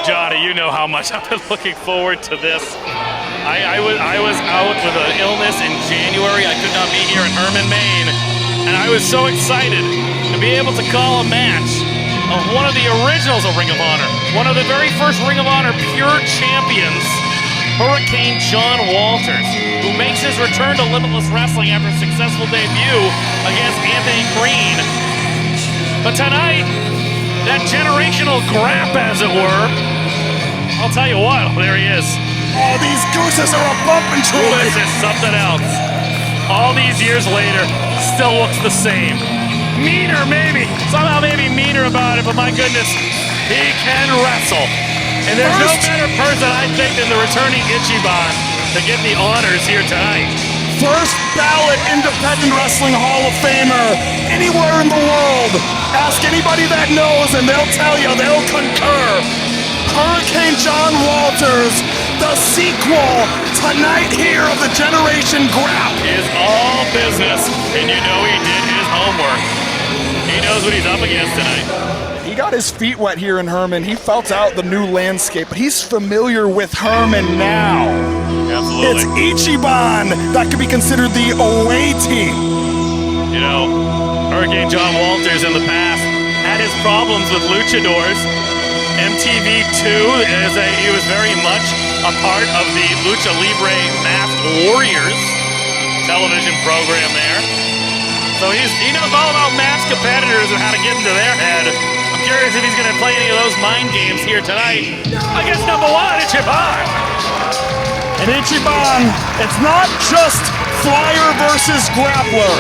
Johnny, you know how much I've been looking forward to this. I was out with an illness in January. I could not be here in Herman, Maine. And I was so excited to be able to call a match of one of the originals of Ring of Honor. One of the very first Ring of Honor pure champions, Hurricane John Walters, who makes his return to Limitless Wrestling after a successful debut against Anthony Green. But tonight, that generational grap, as it were, I'll tell you what, there he is. Oh, these gooses are a bumping truly. This is something else. All these years later, still looks the same. Meaner, maybe. Somehow maybe meaner about it, but my goodness, he can wrestle. And there's no better person, I think, than the returning Ichiban to get the honors here tonight. First ballot Independent Wrestling Hall of Famer anywhere in the world. Ask anybody that knows and they'll tell you, they'll concur. Hurricane John Walters, the sequel tonight here of the Generation Grap. Is all business, and you know he did his homework. He knows what he's up against tonight. He got his feet wet here in Herman. He felt out the new landscape, but he's familiar with Herman now. Absolutely. It's Ichiban that could be considered the away team. You know, Hurricane John Walters in the past had his problems with luchadors. MTV2 he was very much a part of the Lucha Libre Masked Warriors television program there. So he knows all about masked competitors and how to get into their head. I'm curious if he's going to play any of those mind games here tonight against number one, Ichiban. And Ichiban, it's not just flyer versus grappler.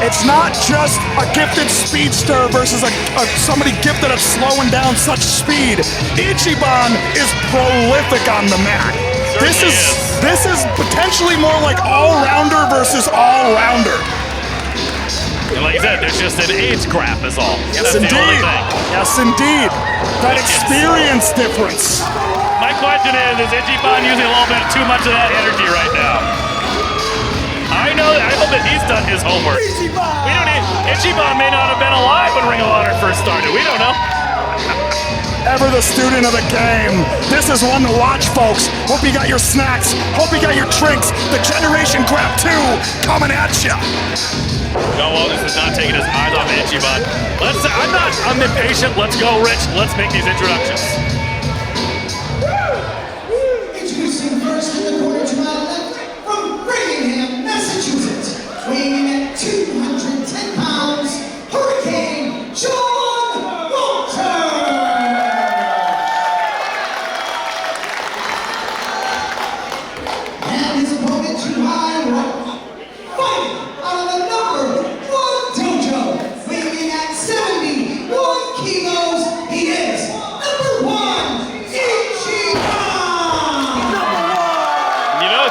It's not just a gifted speedster versus somebody gifted at slowing down such speed. Ichiban is prolific on the mat. This is potentially more like all-rounder versus all-rounder. And like you said, there's just an age grap is all. Yes, That's indeed. the only thing. Yes, indeed. That experience difference. My question is Ichiban using a little bit too much of that energy right now? I hope that he's done his homework. Ichiban may not have been alive when Ring of Honor first started. We don't know. Ever the student of the game. This is one to watch, folks. Hope you got your snacks. Hope you got your drinks. The Generation Grap 2 coming at ya. John Walters is not taking his eyes off Ichiban. I'm impatient. Let's go, Rich. Let's make these introductions. Introducing first in the corner to my left from Framingham, Massachusetts, weighing at 210 pounds, Hurricane John Walters. And his opponent to my right, fighting out of the number one dojo, weighing at 71 kilos, he is number one, Ichiban.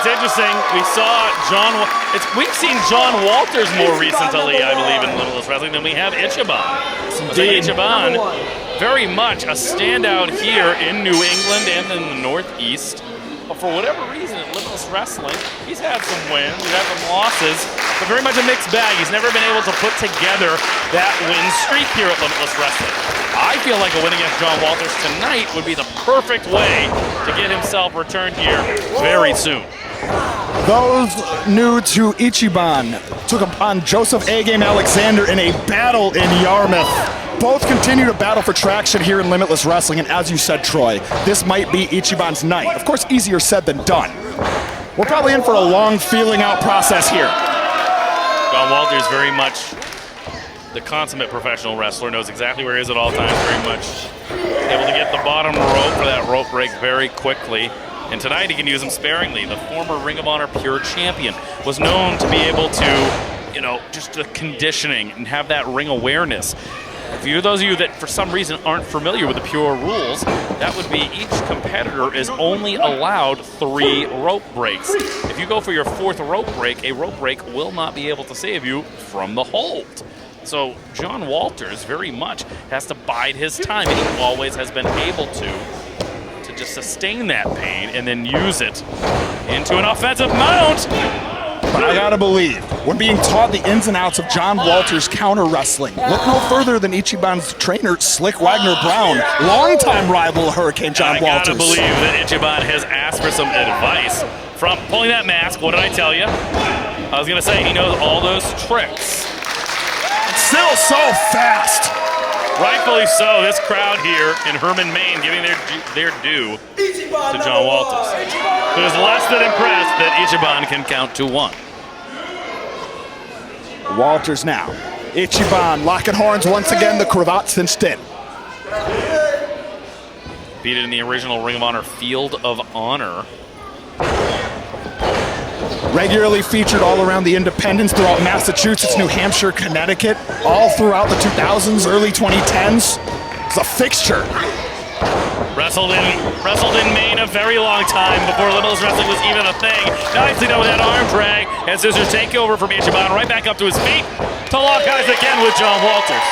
It's interesting. We've seen John Walters more recently, I believe, in Limitless Wrestling than we have Ichiban. Indeed. Ichiban, very much a standout here in New England and in the Northeast. But for whatever reason, at Limitless Wrestling, he's had some wins, he's had some losses, but very much a mixed bag. He's never been able to put together that win streak here at Limitless Wrestling. I feel like a win against John Walters tonight would be the perfect way to get himself returned here very soon. Those new to Ichiban took upon Joseph A-Game Alexander in a battle in Yarmouth. Both continue to battle for traction here in Limitless Wrestling, and as you said, Troy, this might be Ichiban's night. Of course, easier said than done. We're probably in for a long feeling out process here. John Walters, very much the consummate professional wrestler, knows exactly where he is at all times, very much able to get the bottom rope for that rope break very quickly. And tonight he can use them sparingly. The former Ring of Honor Pure Champion was known to be able to, just the conditioning and have that ring awareness. For those of you that for some reason aren't familiar with the Pure rules, that would be each competitor is only allowed 3 rope breaks. If you go for your 4th rope break, a rope break will not be able to save you from the hold. So John Walters very much has to bide his time, and he always has been able to just sustain that pain and then use it into an offensive mount. But I gotta believe, when being taught the ins and outs of John Walters' counter wrestling, look no further than Ichiban's trainer, Slick Wagner Brown, longtime rival of Hurricane John Walters. I gotta believe that Ichiban has asked for some advice from pulling that mask. What did I tell you? I was gonna say he knows all those tricks. Still so fast. Rightfully so. This crowd here in Herman, Maine, giving their due to John Walters, who is less than impressed that Ichiban can count to 1. Walters now. Ichiban locking horns once again. The cravat cinched in. Beat it in the original Ring of Honor Field of Honor. Regularly featured all around the independents throughout Massachusetts, New Hampshire, Connecticut, all throughout the 2000s, early 2010s. It's a fixture. Wrestled in Maine a very long time before Limitless Wrestling was even a thing. Nicely done with that arm drag and scissors takeover from Ichiban, right back up to his feet to lock eyes again with John Walters.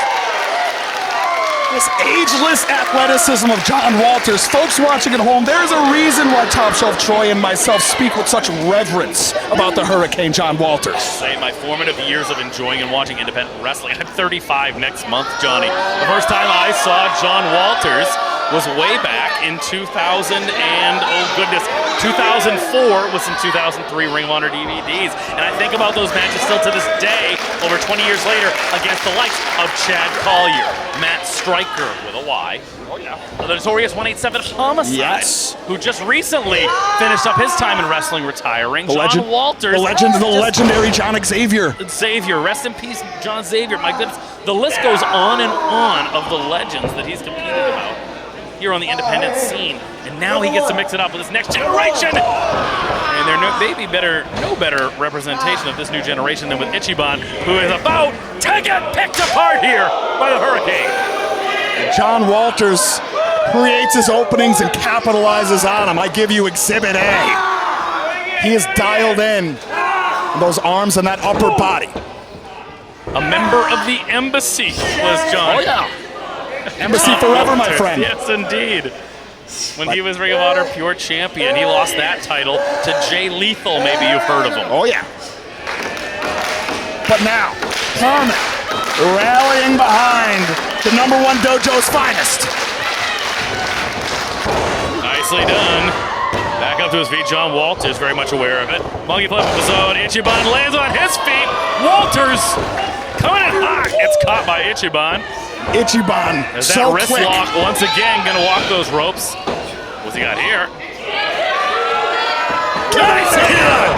This ageless athleticism of John Walters. Folks watching at home, there's a reason why Top Shelf Troy and myself speak with such reverence about the Hurricane John Walters. Say my formative years of enjoying and watching independent wrestling. I'm 35 next month, Johnny. The first time I saw John Walters was way back in 2000 and, oh goodness, 2004 was some 2003 Ring of Honor DVDs. And I think about those matches still to this day, over 20 years later, against the likes of Chad Collier, Matt Stryker with a Y, the notorious 187 Homicide, yes, who just recently finished up his time in wrestling, retiring. John Walters, the legendary John Xavier. Xavier, rest in peace, John Xavier. My goodness, the list goes on and on of the legends that he's competed about here on the independent scene, and now he gets to mix it up with his next generation. And there may be no better representation of this new generation than with Ichiban, who is about to get picked apart here by the Hurricane. John Walters creates his openings and capitalizes on them. I give you Exhibit A. He is dialed in those arms and that upper body. A member of the Embassy was John. Oh yeah. Embassy forever, my friend. Yes, indeed. When he was Ring of Honor Pure Champion, he lost that title to Jay Lethal. Maybe you've heard of him. Oh, yeah. But now, Herman rallying behind the #1 dojo's finest. Nicely done. Back up to his feet, John Walters, very much aware of it. Monkey flip of his own. Ichiban lands on his feet. Walters coming in hot. It's caught by Ichiban. Ichiban, as that so wrist quick. lock once again gonna walk those ropes. What's he got here? Nice hit!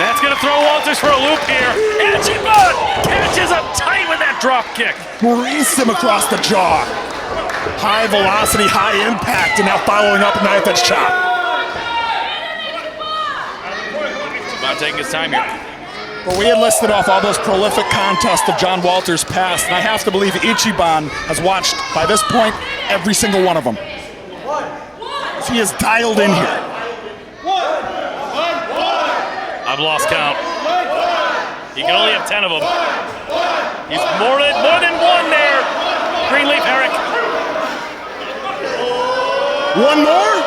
That's gonna throw Walters for a loop here. Ichiban catches up tight with that drop kick. Reefs him across the jaw. High velocity, high impact, and now following up a knife edge chop. About taking his time here. But we had listed off all those prolific contests of John Walters' past, and I have to believe Ichiban has watched, by this point, every single one of them. He is dialed in here. I've lost count. He can only have 10 of them. He's more than one there. Greenleaf Eric. One more?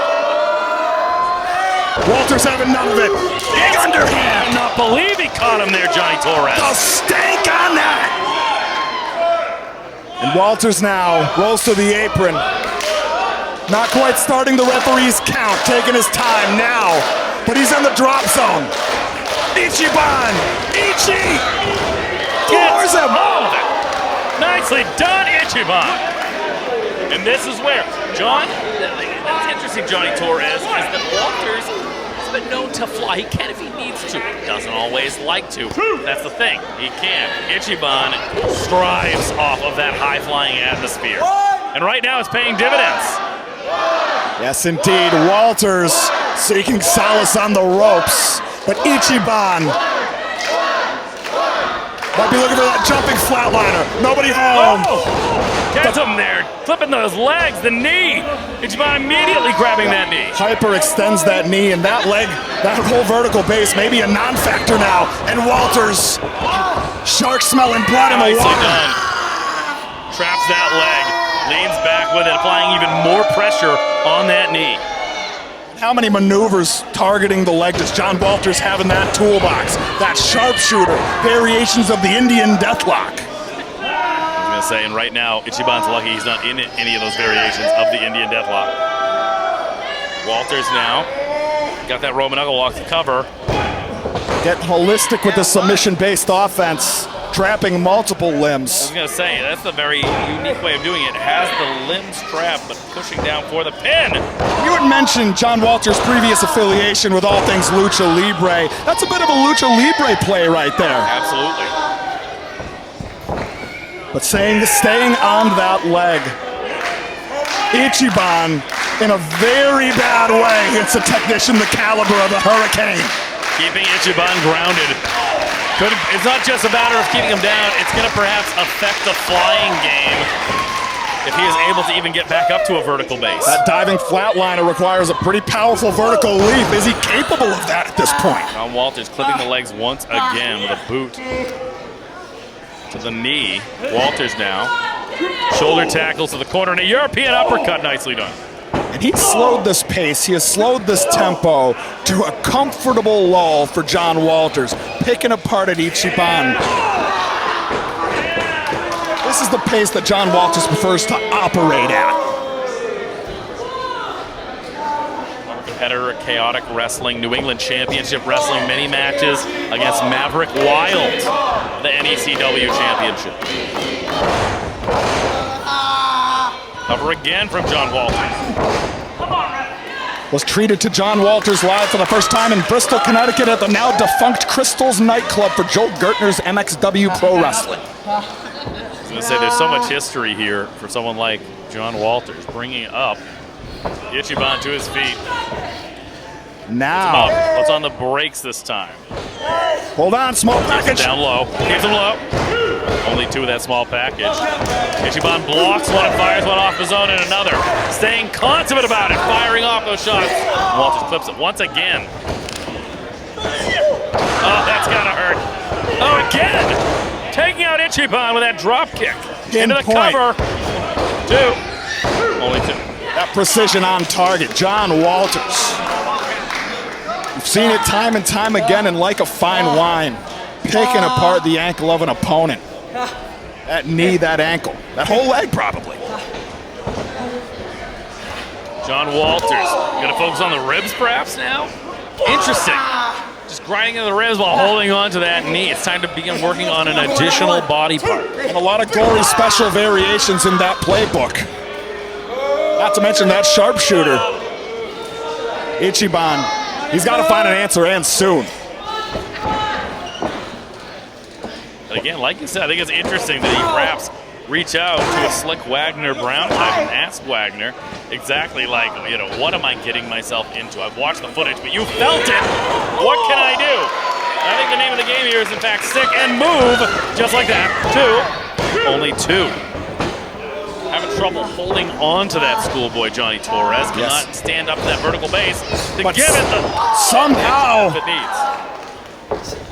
Walters having none of it. Big underhand. I cannot believe he caught him there, Johnny Torres. The stank on that. And Walters now rolls to the apron. Not quite starting the referee's count, taking his time now. But he's in the drop zone. Ichiban. Ichi. Floors him. Oh, nicely done, Ichiban. And this is where, John, that's interesting, Johnny Torres, is that Walters has been known to fly. He can if he needs to. Doesn't always like to. That's the thing. He can. Ichiban strives off of that high-flying atmosphere. And right now it's paying dividends. Yes, indeed. Walters seeking solace on the ropes. But Ichiban might be looking for that jumping flatliner. Nobody home. Oh, gets him there. Flipping those legs, the knee. Ichiban immediately grabbing that knee. Hyper extends that knee, and that leg, that whole vertical base may be a non-factor now. And Walters, shark smelling blood in the Nicely water. done. Traps that leg. Leans back with it, applying even more pressure on that knee. How many maneuvers targeting the leg does John Walters have in that toolbox? That sharpshooter, variations of the Indian deathlock. I was going to say, and right now, Ichiban's lucky he's not in any of those variations of the Indian deathlock. Walters now got that Roman knuckle lock to cover. Get holistic with the submission-based offense, trapping multiple limbs. I was going to say, that's a very unique way of doing it. Has the limbs trapped, but pushing down for the pin. You had mentioned John Walters' previous affiliation with all things Lucha Libre. That's a bit of a Lucha Libre play right there. Absolutely. But staying on that leg. Ichiban, in a very bad way, hits a technician the caliber of the Hurricane. Keeping Ichiban grounded. It's not just a matter of keeping him down, it's going to perhaps affect the flying game if he is able to even get back up to a vertical base. That diving flatliner requires a pretty powerful vertical leap. Is he capable of that at this point? John Walters clipping the legs once again with a boot to the knee. Walters now. Shoulder tackles to the corner and a European uppercut, nicely done. And he slowed this pace, he has slowed this tempo to a comfortable lull for John Walters, picking apart at Ichiban. This is the pace that John Walters prefers to operate at. Competitor at Chaotic Wrestling, New England Championship Wrestling, many matches against Maverick Wild, the NECW Championship. Cover again from John Walters. Was treated to John Walters live for the first time in Bristol, Connecticut at the now defunct Crystal's nightclub for Joel Gertner's MXW Pro Wrestling. I was going to say there's so much history here for someone like John Walters, bringing up Ichiban to his feet. Now. What's on the brakes this time? Hold on, small package. Down low, keeps him low. Only two of that small package. Ichiban blocks one and fires one off his own and another. Staying consummate about it, firing off those shots. Walters clips it once again. Oh, that's gotta hurt. Oh, again! Taking out Ichiban with that drop kick. Into the cover. Two. Only two. That precision on target, John Walters. We've seen it time and time again, and like a fine wine, picking apart the ankle of an opponent. That knee, that ankle, that whole leg probably. John Walters, gonna focus on the ribs perhaps now? Interesting. Just grinding in the ribs while holding on to that knee. It's time to begin working on an additional body part. And a lot of gory special variations in that playbook. Not to mention that sharpshooter. Ichiban, he's got to find an answer, and soon. But again, like you said, I think it's interesting that he perhaps reach out to a Slick Wagner Brown type and ask Wagner exactly like, you know, what am I getting myself into? I've watched the footage, but you felt it. What can I do? I think the name of the game here is in fact stick and move, just like that. Two, only two. Having trouble holding on to that schoolboy Johnny Torres. Cannot stand up to that vertical base to But give it the somehow it needs.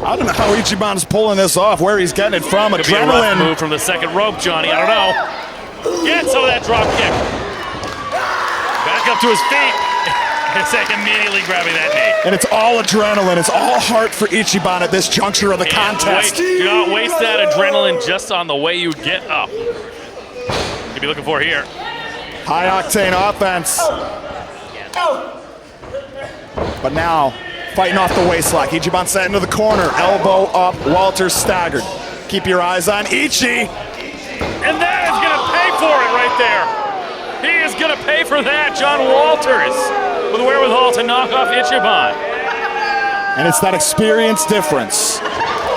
I don't know how Ichiban's pulling this off, where he's getting it from. Could be a rough Adrenaline. move from the second rope, Johnny. I don't know. Get some of that drop kick. Back up to his feet. Immediately grabbing that knee. And it's all adrenaline. It's all heart for Ichiban at this juncture of the contest. Do not waste that adrenaline just on the way you get up. You'd be looking for here. High octane offense. But now, fighting off the waist lock. Ichiban set into the corner. Elbow up. Walters staggered. Keep your eyes on Ichi. And that is going to pay for it right there. He is going to pay for that, John Walters, with the wherewithal to knock off Ichiban. And it's that experience difference.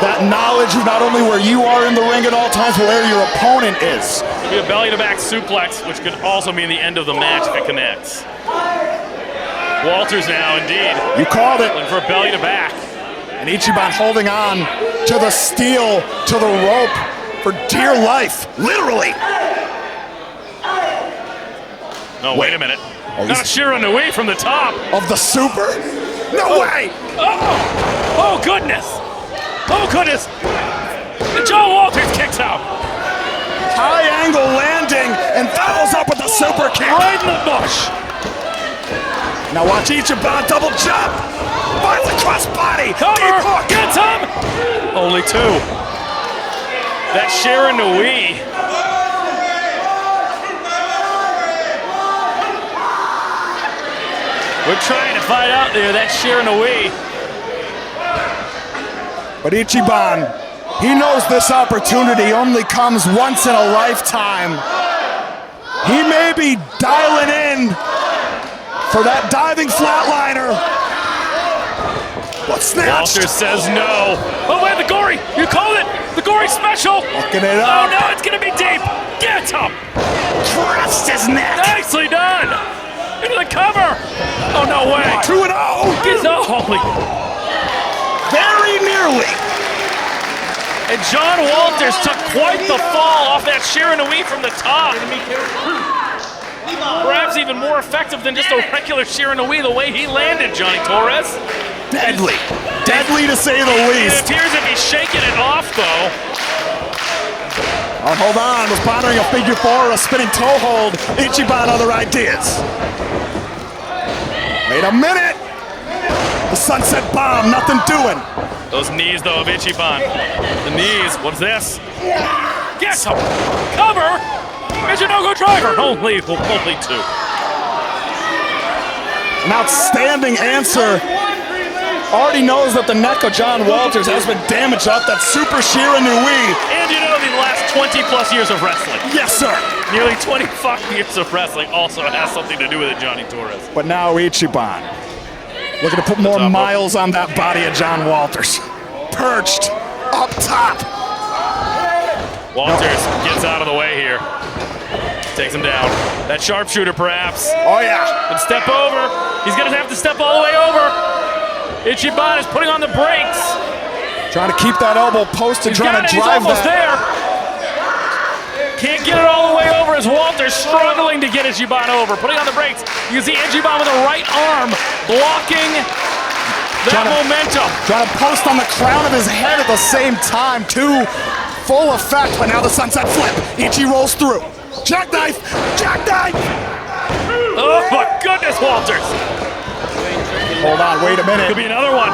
That knowledge of not only where you are in the ring at all times, but where your opponent is. It'll be a belly-to-back suplex, which could also mean the end of the match if it connects. Walters now, indeed. You called it. Looking for a belly-to-back. And Ichiban holding on to the steel, to the rope for dear life, literally. No, wait a minute. Not Shiranui from the top. Of the super? No way! Oh, goodness. Oh, goodness. And John Walters kicks out. High angle landing and follows up with the super kick. Right in the bush. Now watch Ichiban double jump. Finds a cross body. Cover. Deep hook. Gets him. Only 2. That Shiranui. We're trying to find out there. That Shiranui. But Ichiban, he knows this opportunity only comes once in a lifetime. He may be dialing in for that diving flatliner. What's snatched? Walters says no. Oh, wait, the gory. You called it. The gory special. Looking it Oh, up. no, it's going to be deep. Get him. Crushed his neck. Nicely done. Into the cover. Oh, no way. 2-0. He's holy. Very nearly. And John Walters took quite the fall off that Shiranui from the top. Perhaps even more effective than just a regular Shiranui, the way he landed, Johnny Torres. Deadly. Deadly to say the It least. appears if he's shaking it off, though. Oh, hold on. Was pondering a figure 4 or a spinning toe hold. Ichiban other ideas. Wait a minute. The sunset bomb, nothing doing. Those knees, though, of Ichiban. The knees. What's this? Yes, cover. Michinoku driver. Only 2. An outstanding answer. Already knows that the neck of John Walters has been damaged off that Super Shiranui. And you know the last 20-plus years of wrestling. Yes, sir. Nearly 25 years of wrestling also has something to do with it, Johnny Torres. But now Ichiban looking to put more miles on that body of John Walters. Perched up top. Walters gets out of the way here. Takes him down. That sharpshooter, perhaps. Oh, yeah. And step over. He's going to have to step all the way over. Ichiban is putting on the brakes. Trying to keep that elbow posted, trying to drive He's almost that. there. Can't get it all the way over as Walters struggling to get Ichiban over. Putting on the brakes. You can see Ichiban with the right arm blocking that momentum. Trying to post on the crown of his head at the same time, too. Full effect, but now the sunset flip. Ichi rolls through. Jackknife! Jackknife! Oh my goodness, Walters. Hold on, wait a minute. Could be another one.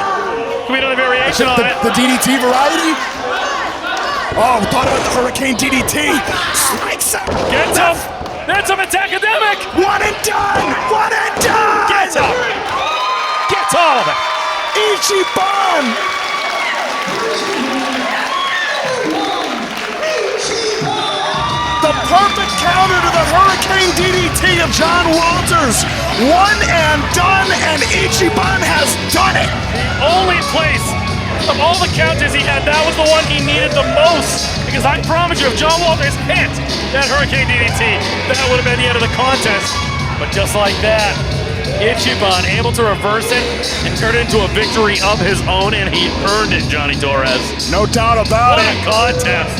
Could be another variation on it. The DDT variety? Oh, thought about the Hurricane DDT. Strikes him. Gets him. That's him. It's academic. One and done. One and done. Gets him. Gets all of it. Ichiban. The perfect counter to the Hurricane DDT of John Walters. One and done, and Ichiban has done it. Only place of all the counters he had, that was the one he needed the most. Because I promise you, if John Walters hit that Hurricane DDT, that would have been the end of the contest. But just like that, Ichiban able to reverse it and turn it into a victory of his own, and he earned it, Johnny Torres. No doubt about What it. a contest.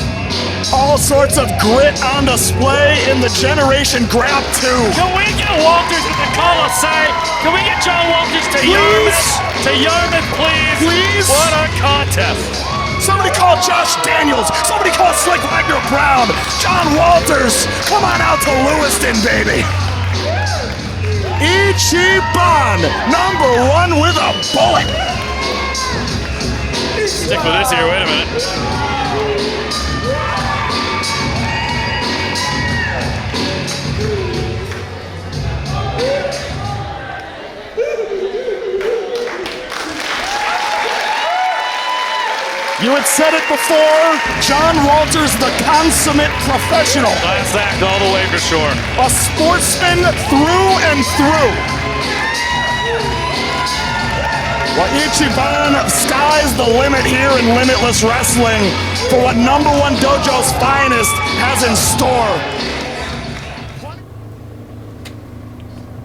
All sorts of grit on display in the Generation Grab 2. Can we get Walters at the Colosseum? Can we get John Walters to Yarmouth? To Yarmouth, please. Please. What a contest. Somebody call Josh Daniels. Somebody call Slick Wagner Brown. John Walters, come on out to Lewiston, baby. Ichiban, #1 with a bullet. Stick with this here, wait a minute. You had said it before, John Walters, the consummate professional. Class act all the way for sure. A sportsman through and through. Well, Ichiban, sky's the limit here in Limitless Wrestling for what #1 Dojo's finest has in store.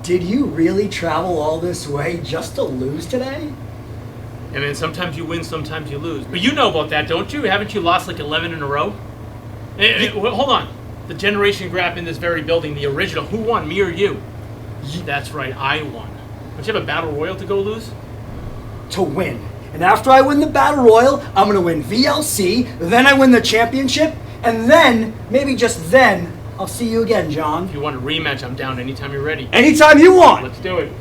Did you really travel all this way just to lose today? I mean, sometimes you win, sometimes you lose. But you know about that, don't you? Haven't you lost like 11 in a row? Hold on. The Generation Grab in this very building, the original. Who won, me or you? That's right, I won. Don't you have a battle royal to go lose? To win. And after I win the Battle Royal, I'm going to win VLC, then I win the championship, and then, maybe just then, I'll see you again, John. If you want a rematch, I'm down anytime you're ready. Anytime you want. Let's do it.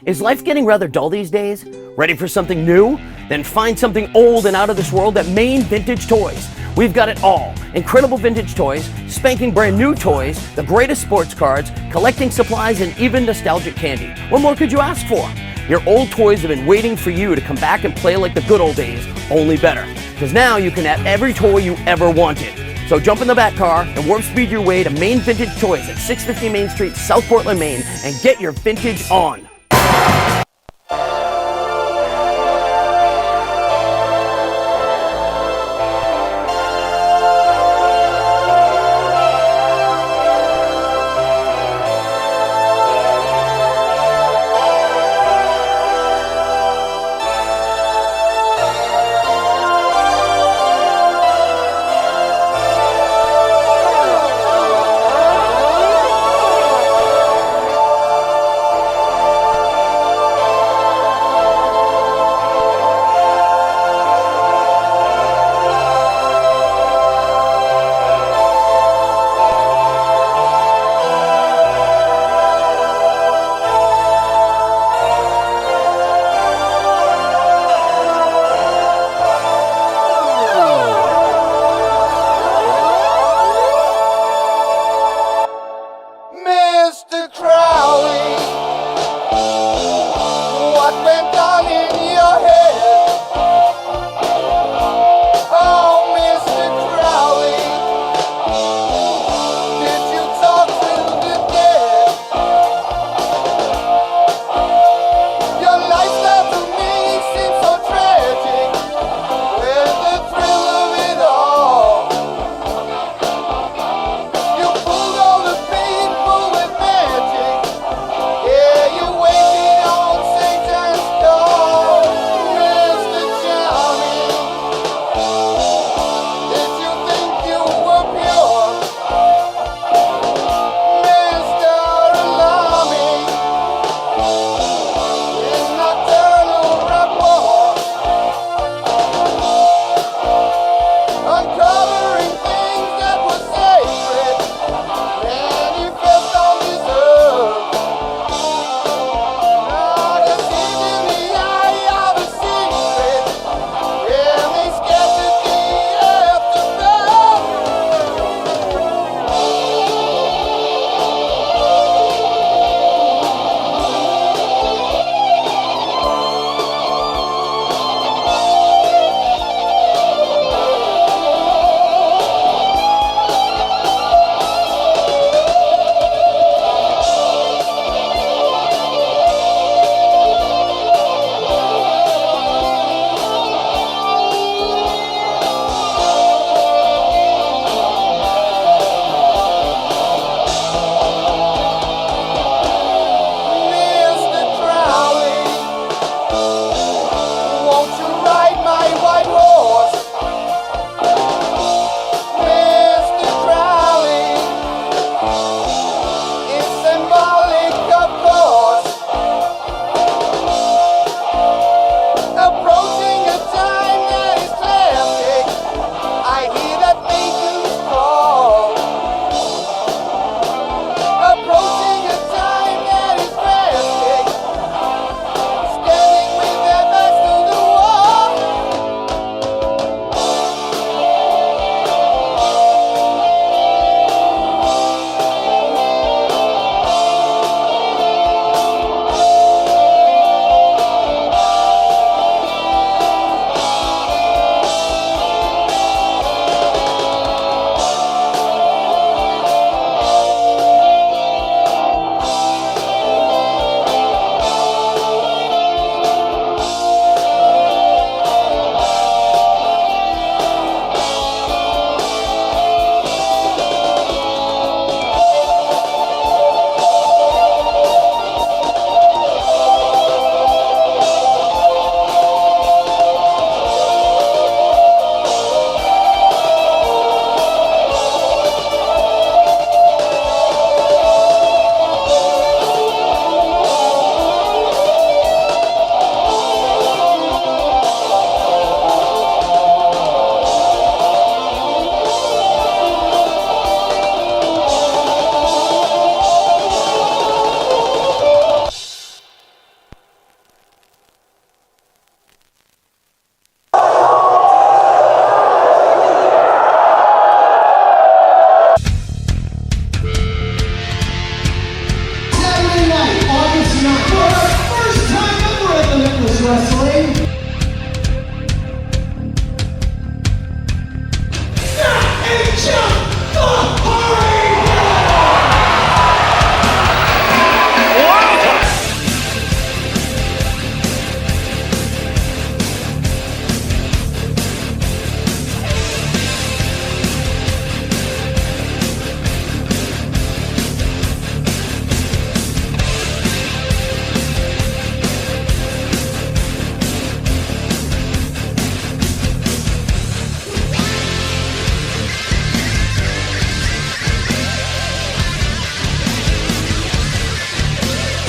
Is life getting rather dull these days? Ready for something new? Then find something old and out of this world at Maine Vintage Toys. We've got it all. Incredible vintage toys, spanking brand new toys, the greatest sports cards, collecting supplies, and even nostalgic candy. What more could you ask for? Your old toys have been waiting for you to come back and play like the good old days, only better. Because now you can have every toy you ever wanted. So jump in the back car and warp speed your way to Maine Vintage Toys at 650 Main Street, South Portland, Maine, and get your vintage on. Mr. Crowley, what went on in your head? Oh, Mr. Crowley, did you talk to the dead? Your lifestyle to me seems so tragic, with the thrill of it all. You fooled all the people with magic. Yeah, you waited on Satan's Wrestling.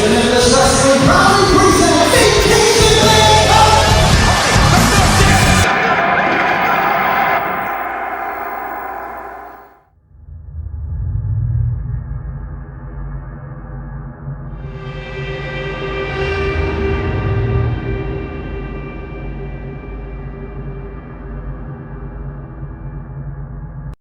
Limitless Wrestling proudly